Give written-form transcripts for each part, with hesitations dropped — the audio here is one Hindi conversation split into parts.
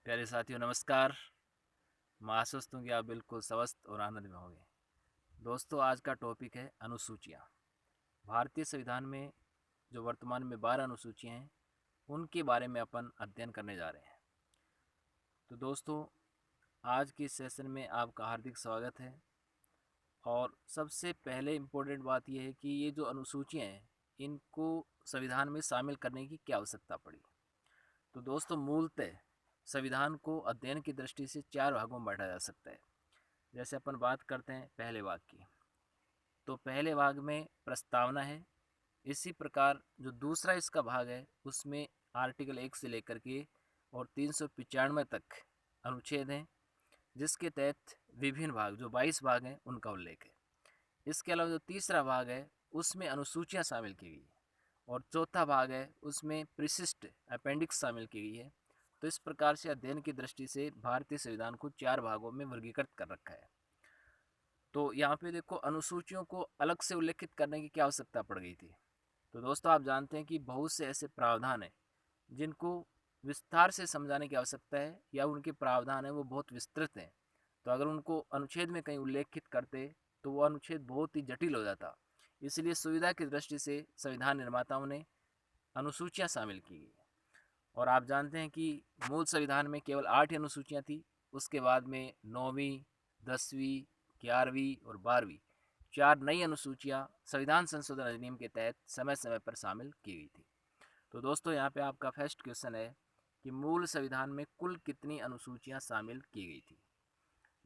प्यारे साथियों नमस्कार। मैं आश्वस्त हूँ कि आप बिल्कुल स्वस्थ और आनंद में होंगे। दोस्तों, आज का टॉपिक है अनुसूचियाँ। भारतीय संविधान में जो वर्तमान में 12 अनुसूचियाँ हैं, उनके बारे में अपन अध्ययन करने जा रहे हैं। तो दोस्तों, आज के सेशन में आपका हार्दिक स्वागत है। और सबसे पहले इम्पोर्टेंट बात यह है कि ये जो अनुसूचियाँ हैं, इनको संविधान में शामिल करने की क्या आवश्यकता पड़ी। तो दोस्तों, मूलतः संविधान को अध्ययन की दृष्टि से 4 भागों में बांटा जा सकता है। जैसे अपन बात करते हैं पहले भाग की, तो पहले भाग में प्रस्तावना है। इसी प्रकार जो दूसरा इसका भाग है, उसमें आर्टिकल 1 से लेकर के और 395 तक अनुच्छेद हैं, जिसके तहत विभिन्न भाग जो 22 भाग हैं उनका उल्लेख है। इसके अलावा जो तीसरा भाग है, उसमें अनुसूचियाँ शामिल की गई है। और चौथा भाग है, उसमें परिशिष्ट अपेंडिक्स शामिल की गई है। तो इस प्रकार से अध्ययन की दृष्टि से भारतीय संविधान को 4 भागों में वर्गीकृत कर रखा है। तो यहाँ पे देखो, अनुसूचियों को अलग से उल्लेखित करने की क्या आवश्यकता पड़ गई थी। तो दोस्तों, आप जानते हैं कि बहुत से ऐसे प्रावधान हैं जिनको विस्तार से समझाने की आवश्यकता है, या उनके प्रावधान है वो बहुत विस्तृत हैं। तो अगर उनको अनुच्छेद में कहीं उल्लेखित करते तो वो अनुच्छेद बहुत ही जटिल हो जाता। इसलिए सुविधा की दृष्टि से संविधान निर्माताओं ने अनुसूचियाँ शामिल की गई। और आप जानते हैं कि मूल संविधान में केवल 8 अनुसूचियाँ थी। उसके बाद में 9वीं, 10वीं, 11वीं और 12वीं 4 नई अनुसूचियाँ संविधान संशोधन अधिनियम के तहत समय समय पर शामिल की गई थी। तो दोस्तों, यहाँ पे आपका फर्स्ट क्वेश्चन है कि मूल संविधान में कुल कितनी अनुसूचियाँ शामिल की गई थी।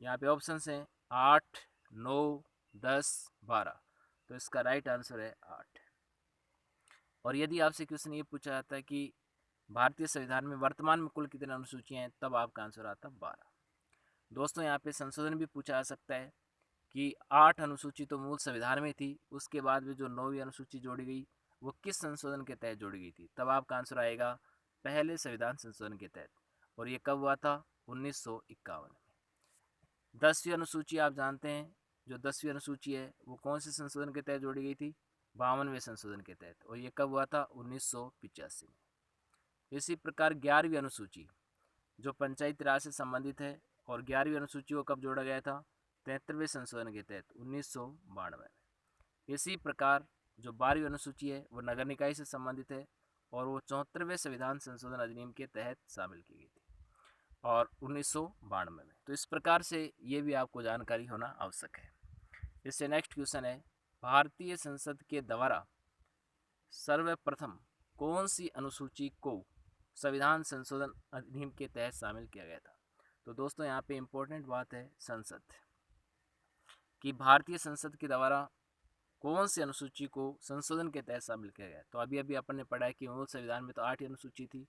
यहाँ पे ऑप्शन हैं 8, 9, 10, 12। तो इसका राइट आंसर है 8। और यदि आपसे क्वेश्चन ये पूछा जाता है कि भारतीय संविधान में वर्तमान में कुल कितनी अनुसूचियाँ हैं, तब आपका आंसर आता 12। दोस्तों, यहाँ पे संशोधन भी पूछा जा सकता है कि 8 अनुसूची तो मूल संविधान में थी, उसके बाद में जो 9वीं अनुसूची जोड़ी गई वो किस संशोधन के तहत जोड़ी गई थी। तब आपका आंसर आएगा पहले संविधान संशोधन के तहत। और ये कब हुआ था? 1951 में। 10वीं अनुसूची आप जानते हैं, जो 10वीं अनुसूची है वो कौन से संशोधन के तहत जोड़ी गई थी? 52वें संशोधन के तहत। और ये कब हुआ था? 1985 में। इसी प्रकार 11वीं अनुसूची जो पंचायती राज से संबंधित है, और 11वीं अनुसूची को कब जोड़ा गया था? 73वें संशोधन के तहत 1992 में। इसी प्रकार जो 12वीं अनुसूची है वो नगर निकाय से संबंधित है, और वो 74वें संविधान संशोधन अधिनियम के तहत शामिल की गई थी और 1992 में। तो इस प्रकार से ये भी आपको जानकारी होना आवश्यक है। इससे नेक्स्ट क्वेश्चन है, भारतीय संसद के द्वारा सर्वप्रथम कौन सी अनुसूची को संविधान संशोधन अधिनियम के तहत शामिल किया गया था। तो दोस्तों, यहाँ पे इम्पोर्टेंट बात है संसद कि भारतीय संसद के द्वारा कौन सी अनुसूची को संशोधन के तहत शामिल किया गया। तो अभी अभी अपन ने पढ़ा है कि मूल संविधान में तो 8 अनुसूची थी,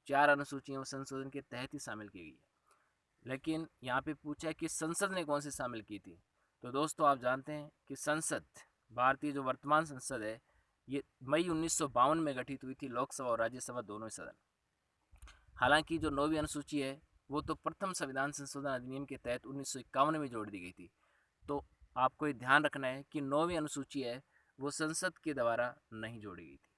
4 अनुसूचियाँ संशोधन के तहत ही शामिल की गई है। लेकिन यहाँ पे पूछा है कि संसद ने कौन सी शामिल की थी। तो दोस्तों, आप जानते हैं कि संसद, भारतीय जो वर्तमान संसद है, ये मई 1952 में गठित हुई थी, लोकसभा और राज्यसभा दोनों ही सदन। हालांकि जो 9वीं अनुसूची है वो तो प्रथम संविधान संशोधन अधिनियम के तहत 1951 में जोड़ दी गई थी। तो आपको ये ध्यान रखना है कि 9वीं अनुसूची है वो संसद के द्वारा नहीं जोड़ी गई थी।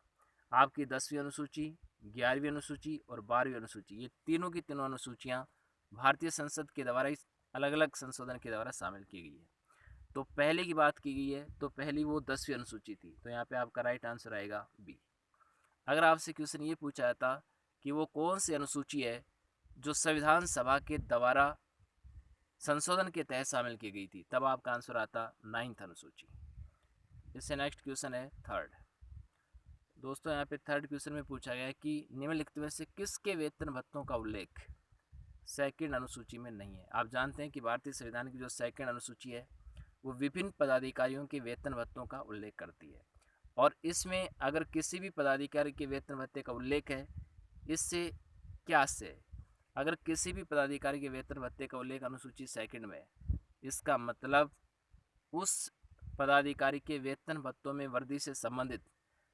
आपकी 10वीं अनुसूची, 11वीं अनुसूची और 12वीं अनुसूची, ये तीनों की तीनों अनुसूचियाँ भारतीय संसद के द्वारा इस अलग अलग संशोधन के द्वारा शामिल की गई है। तो पहले की बात की गई है तो पहली वो 10वीं अनुसूची थी। तो यहाँ पे आपका राइट आंसर आएगा बी। अगर आपसे क्वेश्चन ये पूछा जाता कि वो कौन सी अनुसूची है जो संविधान सभा के द्वारा संशोधन के तहत शामिल की गई थी, तब आपका आंसर आता 9th अनुसूची। इससे नेक्स्ट क्वेश्चन है थर्ड। दोस्तों, यहाँ पे थर्ड क्वेश्चन में पूछा गया है कि निम्नलिखित में से किसके वेतन भत्तों का उल्लेख सेकंड अनुसूची में नहीं है। आप जानते हैं कि भारतीय संविधान की जो सेकंड अनुसूची है वो विभिन्न पदाधिकारियों के वेतन भत्तों का उल्लेख करती है। और इसमें अगर किसी भी पदाधिकारी के वेतन भत्ते का उल्लेख है, इससे क्या आशय है? अगर किसी भी पदाधिकारी के वेतन भत्ते का उल्लेख अनुसूची सेकंड में है, इसका मतलब उस पदाधिकारी के वेतन भत्तों में वृद्धि से संबंधित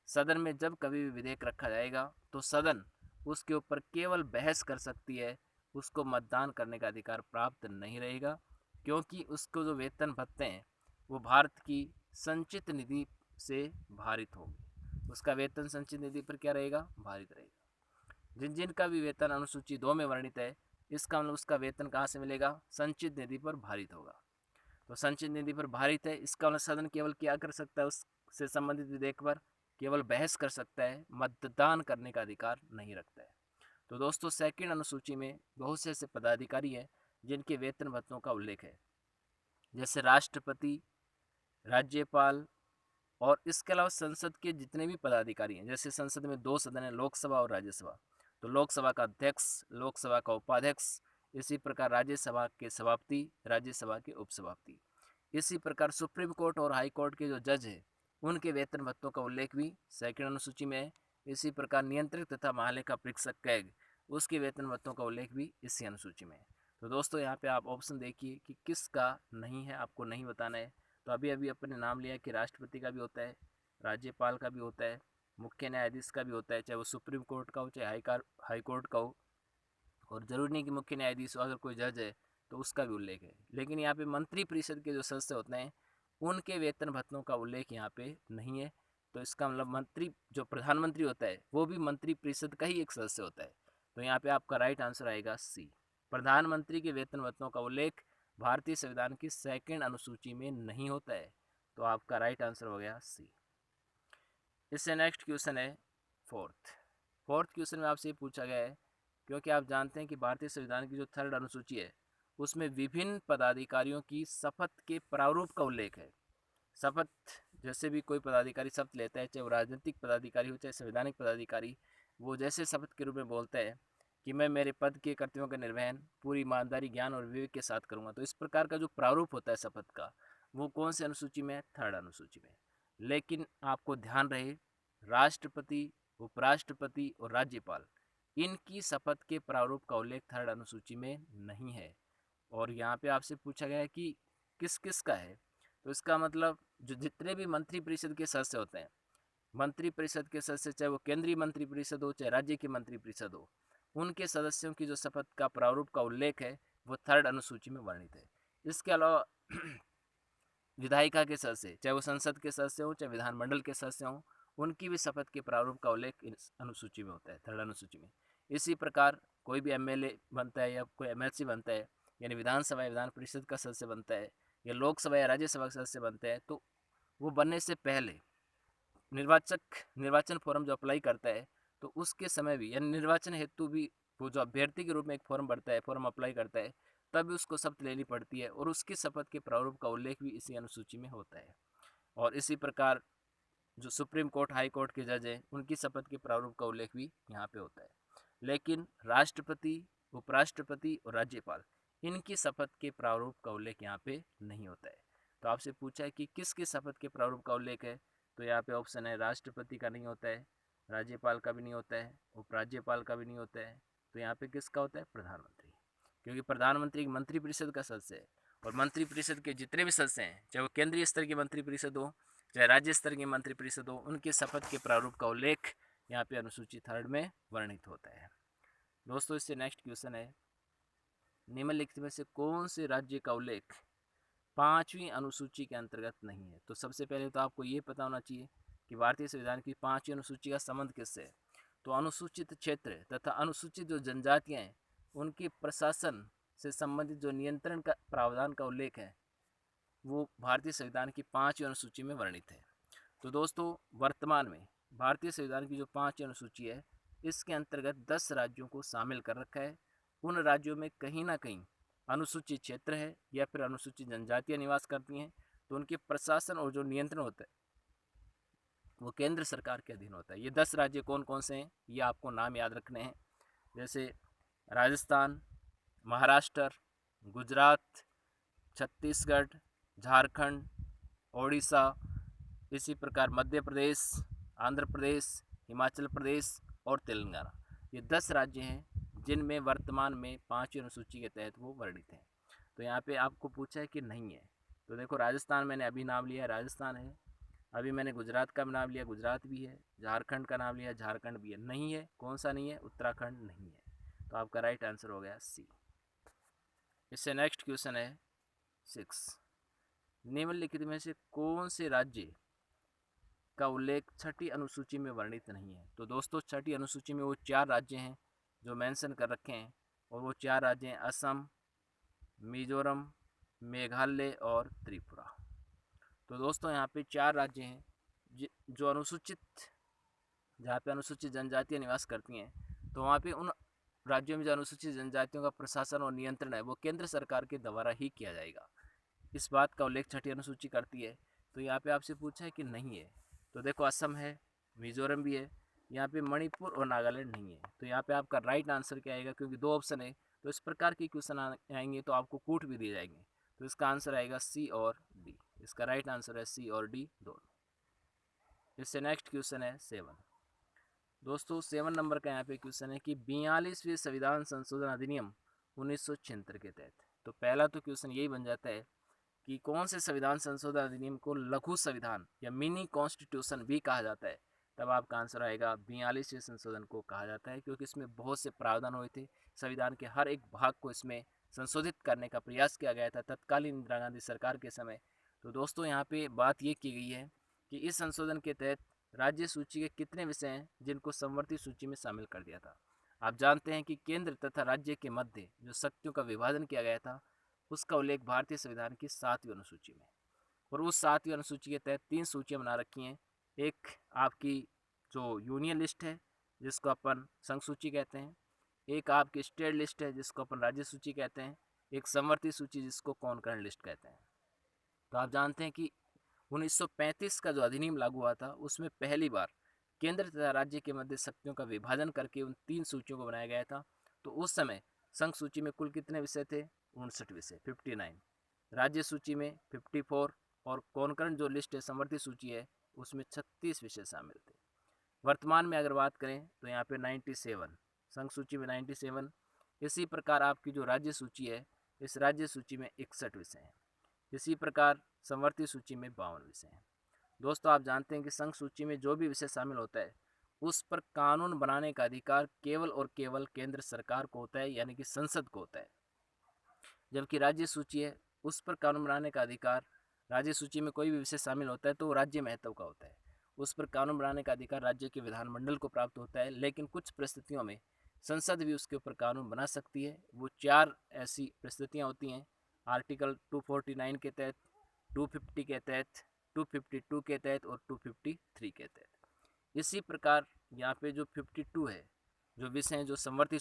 सदन में जब कभी भी विधेयक रखा जाएगा तो सदन उसके ऊपर केवल बहस कर सकती है, उसको मतदान करने का अधिकार प्राप्त नहीं रहेगा, क्योंकि उसको जो वेतन भत्ते हैं वो भारत की संचित निधि से भारित होगी। उसका वेतन संचित निधि पर क्या रहेगा? भारित रहेगा। जिन जिन का भी वेतन अनुसूची 2 में वर्णित है इसका मतलब उसका वेतन कहाँ से मिलेगा? संचित निधि पर भारित होगा। तो संचित निधि पर भारित है, इसका मतलब सदन केवल क्या कर सकता है? उससे संबंधित विधेयक पर केवल बहस कर सकता है, मतदान करने का अधिकार नहीं रखता है। तो दोस्तों सेकंड अनुसूची में बहुत से ऐसे पदाधिकारी हैं जिनके वेतन भत्तों का उल्लेख है, जैसे राष्ट्रपति, राज्यपाल, और इसके अलावा संसद के जितने भी पदाधिकारी हैं। जैसे संसद में 2 सदन है, लोकसभा और राज्यसभा। तो लोकसभा का अध्यक्ष, लोकसभा का उपाध्यक्ष, इसी प्रकार राज्यसभा के सभापति, राज्यसभा के उपसभापति। इसी प्रकार सुप्रीम कोर्ट और हाई कोर्ट के जो जज हैं उनके वेतन भत्तों का उल्लेख भी सेकंड अनुसूची में है। इसी प्रकार नियंत्रक तथा महालेखा परीक्षक कैग, उसके वेतन भत्तों का उल्लेख भी इसी अनुसूची में है। तो दोस्तों यहाँ पे आप ऑप्शन देखिए कि किसका नहीं है, आपको नहीं बताना है। तो अभी अभी अपने नाम लिया कि राष्ट्रपति का भी होता है, राज्यपाल का भी होता है, मुख्य न्यायाधीश का भी होता है, चाहे वो सुप्रीम कोर्ट का हो चाहे हाई कोर्ट का हो, और जरूरी नहीं कि मुख्य न्यायाधीश हो, अगर कोई जज है तो उसका भी उल्लेख है। लेकिन यहाँ पे मंत्री परिषद के जो सदस्य होते हैं उनके वेतन भत्तों का उल्लेख यहाँ पे नहीं है। तो इसका मतलब मंत्री, जो प्रधानमंत्री होता है वो भी मंत्री परिषद का ही एक सदस्य होता है। तो यहाँ पे आपका राइट आंसर आएगा सी। प्रधानमंत्री के वेतन भत्तों का उल्लेख भारतीय संविधान की सेकंड अनुसूची में नहीं होता है। तो आपका राइट आंसर हो गया सी। इससे नेक्स्ट क्वेश्चन है फोर्थ क्वेश्चन में आपसे पूछा गया है, क्योंकि आप जानते हैं कि भारतीय संविधान की जो थर्ड अनुसूची है उसमें विभिन्न पदाधिकारियों की शपथ के प्रारूप का उल्लेख है। शपथ, जैसे भी कोई पदाधिकारी शपथ लेता है, चाहे वो राजनीतिक पदाधिकारी हो चाहे संवैधानिक पदाधिकारी, वो जैसे शपथ के रूप में बोलता है कि मैं मेरे पद के कर्तव्यों का निर्वहन पूरी ईमानदारी, ज्ञान और विवेक के साथ करूंगा। तो इस प्रकार का जो प्रारूप होता है शपथ का, वो कौन से अनुसूची में है? थर्ड अनुसूची में। लेकिन आपको ध्यान रहे, राष्ट्रपति, उपराष्ट्रपति और राज्यपाल, इनकी शपथ के प्रारूप का उल्लेख थर्ड अनुसूची में नहीं है। और यहाँ पे आपसे पूछा गया है कि किस किस का है। तो इसका मतलब जो जितने भी मंत्री परिषद के सदस्य होते हैं, मंत्री परिषद के सदस्य, चाहे वो केंद्रीय मंत्री परिषद हो चाहे राज्य की मंत्री परिषद हो, उनके सदस्यों की जो शपथ का प्रारूप का उल्लेख है वो थर्ड अनुसूची में वर्णित है। इसके अलावा विधायिका के सदस्य, चाहे वो संसद के सदस्य हो चाहे विधानमंडल के सदस्य हो, उनकी भी शपथ के प्रारूप का उल्लेख इस अनुसूची में होता है, थर्ड अनुसूची में। इसी प्रकार कोई भी एमएलए बनता है या कोई एमएलसी बनता है, यानी विधानसभा या विधान परिषद का सदस्य बनता है, या लोकसभा या राज्यसभा का सदस्य बनता है, तो वो बनने से पहले निर्वाचन फॉर्म जो अप्लाई करता है, तो उसके समय भी, यानी निर्वाचन हेतु भी वो जो अभ्यर्थी के रूप में एक फॉर्म भरता है, फॉर्म अप्लाई करता है, तब भी उसको शपथ लेनी पड़ती है, और उसकी शपथ के प्रारूप का उल्लेख भी इसी अनुसूची में होता है। और इसी प्रकार जो सुप्रीम कोर्ट, हाई कोर्ट के जज हैं, उनकी शपथ के प्रारूप का उल्लेख भी यहाँ पे होता है। लेकिन राष्ट्रपति, उपराष्ट्रपति और राज्यपाल, इनकी शपथ के प्रारूप का उल्लेख यहाँ पे नहीं होता है। तो आपसे पूछा है कि किसकी शपथ के प्रारूप का उल्लेख है, तो यहाँ पे ऑप्शन है राष्ट्रपति का नहीं होता है, राज्यपाल का भी नहीं होता है, उपराज्यपाल का भी नहीं होता है। तो यहाँ पे किसका होता है? प्रधानमंत्री, क्योंकि प्रधानमंत्री एक मंत्री परिषद का सदस्य है, और मंत्री परिषद के जितने भी सदस्य हैं, चाहे वो केंद्रीय स्तर की मंत्री परिषद हो चाहे राज्य स्तर की मंत्री परिषद हो, उनके शपथ के प्रारूप का उल्लेख यहाँ पे अनुसूची थर्ड में वर्णित होता है। दोस्तों इससे नेक्स्ट क्वेश्चन है, निम्नलिखित में से कौन से राज्य का उल्लेख 5वीं अनुसूची के अंतर्गत नहीं है? तो सबसे पहले तो आपको ये पता होना चाहिए कि भारतीय संविधान की 5वीं अनुसूची का संबंध किससे है। तो अनुसूचित क्षेत्र तथा अनुसूचित जो जनजातियां हैं उनके प्रशासन से संबंधित जो नियंत्रण का प्रावधान का उल्लेख है वो भारतीय संविधान की 5वीं अनुसूची में वर्णित है। तो दोस्तों वर्तमान में भारतीय संविधान की जो 5वीं अनुसूची है, इसके अंतर्गत 10 राज्यों को शामिल कर रखा है। उन राज्यों में कहीं ना कहीं अनुसूचित क्षेत्र है या फिर अनुसूचित जनजातियां निवास करती हैं, तो उनके प्रशासन और जो नियंत्रण होता है वो केंद्र सरकार के अधीन होता है। ये 10 राज्य कौन कौन से हैं, ये आपको नाम याद रखने हैं। जैसे राजस्थान, महाराष्ट्र, गुजरात, छत्तीसगढ़, झारखंड, ओडिशा, इसी प्रकार मध्य प्रदेश, आंध्र प्रदेश, हिमाचल प्रदेश और तेलंगाना। ये 10 राज्य हैं जिनमें वर्तमान में 5वीं अनुसूची के तहत वो वर्णित हैं। तो यहाँ पे आपको पूछा है कि नहीं है, तो देखो राजस्थान मैंने अभी नाम लिया, राजस्थान है। अभी मैंने गुजरात का नाम लिया, गुजरात भी है। झारखंड का नाम लिया, झारखंड भी है। नहीं है, कौन सा नहीं है? उत्तराखंड नहीं है। तो आपका राइट आंसर हो गया सी। इससे नेक्स्ट क्वेश्चन है 6, निम्नलिखित में से कौन से राज्य का उल्लेख 6ठी अनुसूची में वर्णित नहीं है? तो दोस्तों 6ठी अनुसूची में वो 4 राज्य हैं जो मेंशन कर रखे हैं। और वो 4 राज्य हैं असम, मिजोरम, मेघालय और त्रिपुरा। तो दोस्तों यहाँ पे 4 राज्य हैं जो अनुसूचित, जहाँ पे अनुसूचित जनजातियाँ निवास करती हैं। तो वहाँ पे उन राज्यों में जो अनुसूचित जनजातियों का प्रशासन और नियंत्रण है वो केंद्र सरकार के द्वारा ही किया जाएगा। इस बात का उल्लेख 6ठी अनुसूची करती है। तो यहाँ पे आपसे पूछा है कि नहीं है, तो देखो असम है, मिजोरम भी है, यहाँ पे मणिपुर और नागालैंड नहीं है। तो यहाँ पे आपका राइट आंसर क्या आएगा, क्योंकि 2 ऑप्शन है तो इस प्रकार के क्वेश्चन आएंगे तो आपको कूट भी दिए जाएंगे। तो इसका आंसर आएगा सी और डी। इसका राइट आंसर है सी और डी दोनों। इससे नेक्स्ट क्वेश्चन है 7। दोस्तों 7 नंबर का यहाँ पे क्वेश्चन है कि 42वें संविधान संशोधन अधिनियम 1976 के तहत। तो पहला तो क्वेश्चन यही बन जाता है कि कौन से संविधान संशोधन अधिनियम को लघु संविधान या मिनी कॉन्स्टिट्यूशन भी कहा जाता है। तब आपका आंसर आएगा 42वें संशोधन को कहा जाता है, क्योंकि इसमें बहुत से प्रावधान हुए थे। संविधान के हर एक भाग को इसमें संशोधित करने का प्रयास किया गया था तत्कालीन इंदिरा गांधी सरकार के समय। तो दोस्तों यहाँ पे बात ये की गई है कि इस संशोधन के तहत राज्य सूची के कितने विषय हैं जिनको समवर्ती सूची में शामिल कर दिया था। आप जानते हैं कि केंद्र तथा राज्य के मध्य जो शक्तियों का विभाजन किया गया था उसका उल्लेख भारतीय संविधान की 7वीं अनुसूची में। और उस 7वीं अनुसूची के तहत 3 सूचियां बना रखी हैं। एक आपकी जो यूनियन लिस्ट है जिसको अपन संघ सूची कहते हैं, एक आपकी स्टेट लिस्ट है जिसको अपन राज्य सूची कहते हैं, एक समवर्ती सूची जिसको कॉन्करेंट लिस्ट कहते हैं। तो आप जानते हैं कि 1935 का जो अधिनियम लागू हुआ था उसमें पहली बार केंद्र तथा राज्य के मध्य शक्तियों का विभाजन करके उन 3 सूचियों को बनाया गया था। तो उस समय संघ सूची में कुल कितने विषय थे, 59 विषय 59, राज्य सूची में 54 और कॉन्करेंट जो लिस्ट है समवर्ती सूची है उसमें 36 विषय शामिल थे। वर्तमान में अगर बात करें तो यहाँ पे 97, संघ सूची में 97। इसी प्रकार आपकी जो राज्य सूची है इस राज्य सूची में 61 विषय हैं। इसी प्रकार समवर्ती सूची में 52 विषय हैं। दोस्तों आप जानते हैं कि संघ सूची में जो भी विषय शामिल होता है उस पर कानून बनाने का अधिकार केवल और केवल केंद्र सरकार को होता है, यानी कि संसद को होता है। जबकि राज्य सूची है उस पर कानून बनाने का अधिकार, राज्य सूची में कोई भी विषय शामिल होता है तो राज्य महत्व का होता है, उस पर कानून बनाने का अधिकार राज्य के विधानमंडल को प्राप्त होता है। लेकिन कुछ परिस्थितियों में संसद भी उसके ऊपर कानून बना सकती है। वो 4 ऐसी परिस्थितियाँ होती हैं, आर्टिकल 249 के तहत, 250 के तहत, 252 के तहत और 253 के तहत। इसी प्रकार यहाँ पे जो 52 है, जो विषय हैं जो समवर्ती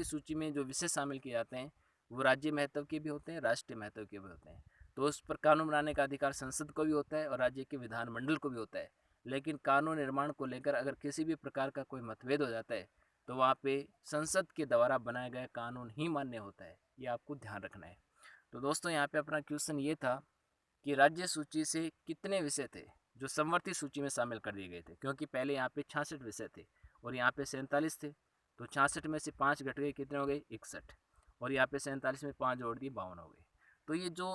सूची में जो विषय शामिल किए जाते हैं वो राज्य महत्व के भी होते हैं, राष्ट्रीय महत्व के भी होते हैं। तो उस पर कानून बनाने का अधिकार संसद को भी होता है और राज्य के विधानमंडल को भी होता है। लेकिन कानून निर्माण को लेकर अगर किसी भी प्रकार का कोई मतभेद हो जाता है तो वहाँ पे संसद के द्वारा बनाया गया कानून ही मान्य होता है, ये आपको ध्यान रखना है। तो दोस्तों यहाँ पे अपना क्वेश्चन ये था कि राज्य सूची से कितने विषय थे जो समवर्ती सूची में शामिल कर दिए गए थे, क्योंकि पहले यहाँ पे 66 विषय थे और यहाँ पे 47 थे। तो 66 में से 5 घट गए, कितने हो गए, 61, और यहाँ पे 47 में 5 जोड़ दिए, 52 हो गए। तो ये जो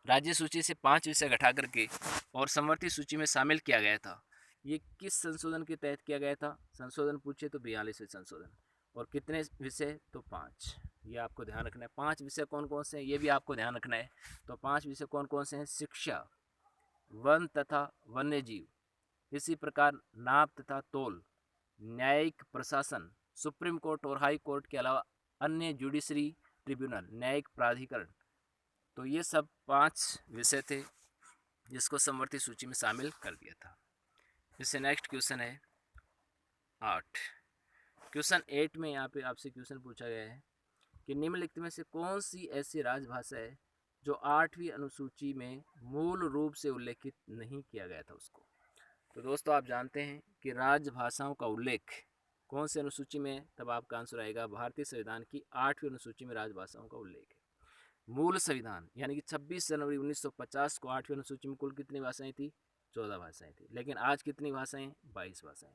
राज्य सूची से 5 विषय घटा करके और समवर्ती सूची में शामिल किया गया था, ये किस संशोधन के तहत किया गया था, संशोधन पूछे तो 42वें संशोधन। और कितने विषय, तो 5। ये आपको ध्यान रखना है। 5 विषय कौन कौन से हैं ये भी आपको ध्यान रखना है। तो 5 विषय कौन कौन से हैं, शिक्षा, वन तथा वन्य जीव, इसी प्रकार नाप तथा तोल, न्यायिक प्रशासन, सुप्रीम कोर्ट और हाई कोर्ट के अलावा अन्य जुडिशरी ट्रिब्यूनल, न्यायिक प्राधिकरण। तो ये सब 5 विषय थे जिसको समवर्ती सूची में शामिल कर दिया था। इससे नेक्स्ट क्वेश्चन है 8। क्वेश्चन 8 में यहाँ पे आपसे क्वेश्चन पूछा गया है कि निम्नलिखित में से कौन सी ऐसी राजभाषा है जो 8वीं अनुसूची में मूल रूप से उल्लेखित नहीं किया गया था उसको। तो दोस्तों आप जानते हैं कि राजभाषाओं का उल्लेख कौन सी अनुसूची में है, तब आपका आंसर आएगा भारतीय संविधान की 8वीं अनुसूची में राजभाषाओं का उल्लेख है। मूल संविधान यानी कि 26 जनवरी 1950 को 8वीं अनुसूची में कुल कितनी भाषाएं थी, 14 भाषाएं थी। लेकिन आज कितनी भाषाएं, 22 भाषाएं।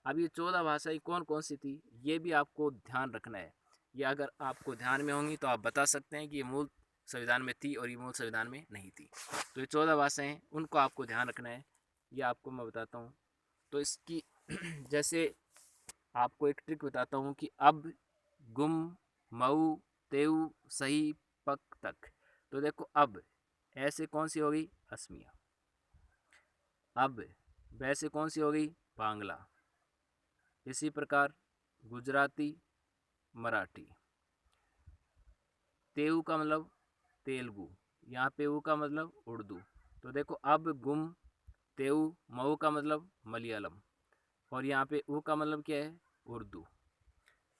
अब ये 14 भाषाएं कौन कौन सी थी ये भी आपको ध्यान रखना है। ये अगर आपको ध्यान में होंगी तो आप बता सकते हैं कि ये मूल संविधान में थी और ये मूल संविधान में नहीं थी। तो ये 14 भाषाएं उनको आपको ध्यान रखना है, ये आपको मैं बताता हूँ। तो इसकी जैसे आपको एक ट्रिक बताता हूँ कि अब, गुम, मऊ, तेऊ, सही, पक, तक। तो देखो अब ऐसे कौन सी हो गई, असमिया। अब वैसे कौन सी हो गई, बांग्ला। इसी प्रकार गुजराती, मराठी। तेऊ का मतलब तेलुगु, यहाँ पे ऊ का मतलब उर्दू। तो देखो अब गुम तेऊ मऊ का मतलब मलयालम, और यहाँ पे ऊ का मतलब क्या है, उर्दू।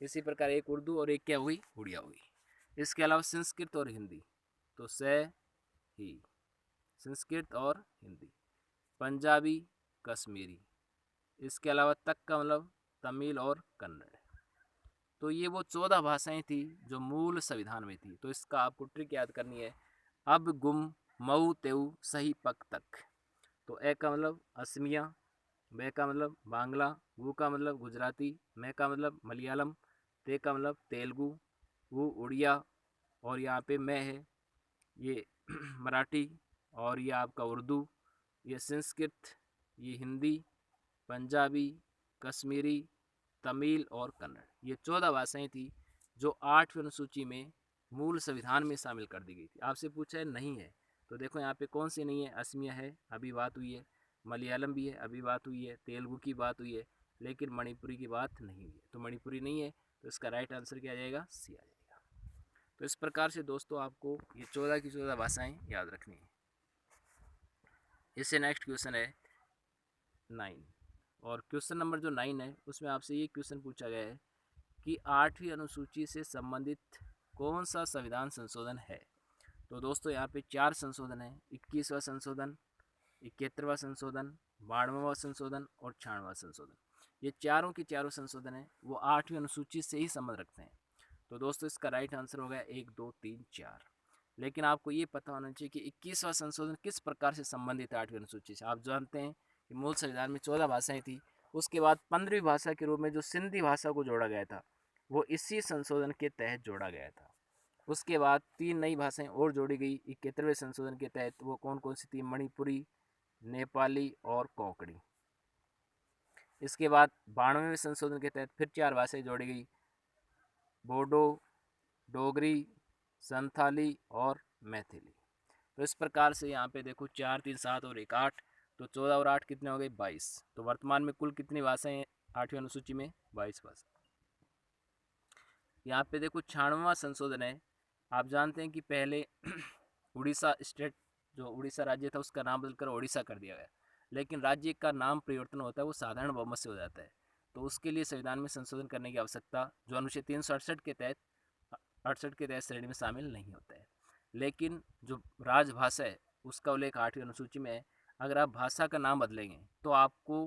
इसी प्रकार एक उर्दू और एक क्या हुई, उड़िया हुई। इसके अलावा संस्कृत और हिंदी, तो से ही, संस्कृत और हिंदी। पंजाबी, कश्मीरी। इसके अलावा तक का मतलब तमिल और कन्नड़। तो ये वो 14 भाषाएं थी जो मूल संविधान में थी। तो इसका आपको ट्रिक याद करनी है। अब गुम मऊ तेऊ सही पक तक। तो ए का मतलब असमिया, बे का मतलब बांग्ला, गु का मतलब गुजराती, मैं का मतलब मलयालम, ते का मतलब तेलुगु, वो उड़िया, और यहाँ पे मैं है ये मराठी, और ये आपका उर्दू, ये संस्कृत, ये हिंदी, पंजाबी, कश्मीरी, तमिल और कन्नड़। ये 14 भाषाएं थी जो 8वीं अनुसूची में मूल संविधान में शामिल कर दी गई थी। आपसे पूछा है नहीं है, तो देखो यहाँ पे कौन सी नहीं है, असमिया है, अभी बात हुई है, मलयालम भी है, अभी बात हुई है, तेलुगु की बात हुई है, लेकिन मणिपुरी की बात नहीं हुई है। तो मणिपुरी नहीं है, तो इसका राइट आंसर क्या आ जाएगा, सी आ जाएगा। तो इस प्रकार से दोस्तों आपको ये 14 की 14 भाषाएं याद रखनी है। इससे नेक्स्ट क्वेश्चन है 9, और क्वेश्चन नंबर जो 9 है उसमें आपसे ये क्वेश्चन पूछा गया है कि 8वीं अनुसूची से संबंधित कौन सा संविधान संशोधन है। तो दोस्तों यहाँ पे 4 संशोधन है, 21वां संशोधन, 71वां संशोधन, 92वां संशोधन और 96वां संशोधन। ये चारों के चारों संशोधन है वो 8वीं अनुसूची से ही संबंध रखते हैं। तो दोस्तों इसका राइट आंसर हो गया 1 2 3 4। लेकिन आपको ये पता होना चाहिए कि 21वां संशोधन किस प्रकार से संबंधित है 8वीं अनुसूची से। आप जानते हैं कि मूल संविधान में 14 भाषाएं थी, उसके बाद 15वीं भाषा के रूप में जो सिंधी भाषा को जोड़ा गया था वो इसी संशोधन के तहत जोड़ा गया था। उसके बाद 3 नई भाषाएं और जोड़ी गई 71वें संशोधन के तहत। वो कौन कौन सी थी, मणिपुरी, नेपाली और कोंकणी। इसके बाद 92वें संशोधन के तहत फिर 4 भाषाएं जोड़ी गई, बोडो, डोगरी, संथाली और मैथिली। तो इस प्रकार से यहाँ पे देखो 4 3 7 और 1 8, तो 14 और 8 कितने हो गए, 22। तो वर्तमान में कुल कितनी भाषाएं हैं 8वीं अनुसूची में, 22 भाषा। यहाँ पे देखो 96वां संशोधन है। आप जानते हैं कि पहले उड़ीसा स्टेट, जो उड़ीसा राज्य था उसका नाम बदलकर ओडिशा कर दिया गया, लेकिन राज्य का नाम परिवर्तन होता है वो साधारण बहुमत से हो जाता है। तो उसके लिए संविधान में संशोधन करने की आवश्यकता जो अनुच्छेद 368 के तहत 68 के तहत श्रेणी में शामिल नहीं होता है। लेकिन जो राजभाषा है उसका उल्लेख 8वीं अनुसूची में है। अगर आप भाषा का नाम बदलेंगे तो आपको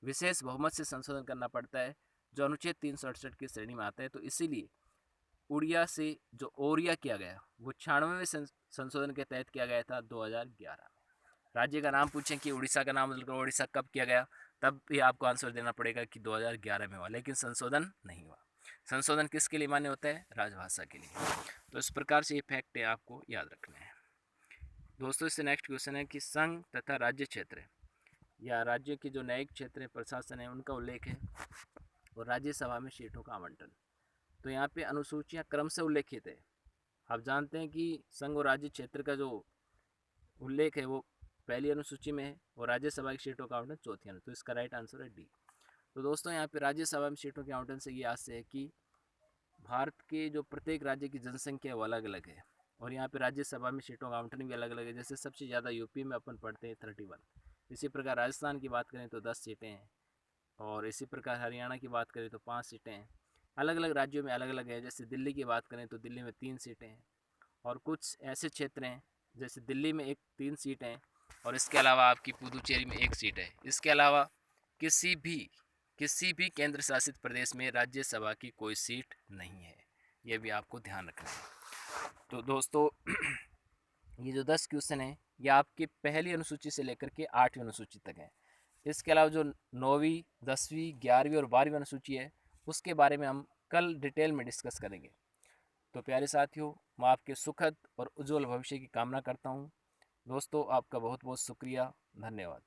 विशेष बहुमत से संशोधन करना पड़ता है जो अनुच्छेद 368 की श्रेणी में आता है। तो इसीलिए उड़िया से जो ओरिया किया गया वो 96वें संशोधन के तहत किया गया था 2011 में। राज्य का नाम पूछें कि उड़ीसा का नाम बदलकर ओडिशा कब किया गया, तब भी आपको आंसर देना पड़ेगा कि 2011 में हुआ, लेकिन संशोधन नहीं हुआ। संशोधन किसके लिए मान्य होता है, राजभाषा के लिए। तो इस प्रकार से ये फैक्ट है आपको याद रखना है। दोस्तों इससे नेक्स्ट क्वेश्चन है कि संघ तथा राज्य क्षेत्र या राज्य के जो न्यायिक क्षेत्र प्रशासन है उनका उल्लेख है और राज्यसभा में सीटों का आवंटन। तो यहाँ पे अनुसूचियाँ क्रम से उल्लेखित है। आप जानते हैं कि संघ और राज्य क्षेत्र का जो उल्लेख है वो पहली अनुसूची में है और राज्यसभा की सीटों का आवंटन चौथी है। तो इसका राइट आंसर है डी। तो दोस्तों यहाँ पे राज्यसभा में सीटों के आवंटन से ये याद से है कि भारत के जो प्रत्येक राज्य की जनसंख्या है वो अलग अलग है, और यहाँ पे राज्यसभा में सीटों का आवंटन भी अलग अलग है। जैसे सबसे ज़्यादा यूपी में अपन पढ़ते हैं 31, इसी प्रकार राजस्थान की बात करें तो 10 सीटें हैं, और इसी प्रकार हरियाणा की बात करें तो 5 सीटें हैं। अलग अलग राज्यों में अलग अलग है। जैसे दिल्ली की बात करें तो दिल्ली में 3 सीटें हैं, और कुछ ऐसे क्षेत्र हैं जैसे दिल्ली में 3 सीटें हैं, और इसके अलावा आपकी पुदुचेरी में 1 सीट है। इसके अलावा किसी भी केंद्र शासित प्रदेश में राज्यसभा की कोई सीट नहीं है, ये भी आपको ध्यान रखना है। तो दोस्तों ये जो 10 क्वेश्चन है ये आपके पहली अनुसूची से लेकर के 8वीं अनुसूची तक है। इसके अलावा जो 9वीं 10वीं 11वीं और 12वीं अनुसूची है उसके बारे में हम कल डिटेल में डिस्कस करेंगे। तो प्यारे साथियों, मैं आपके सुखद और उज्जवल भविष्य की कामना करता हूँ। दोस्तों आपका बहुत बहुत शुक्रिया, धन्यवाद।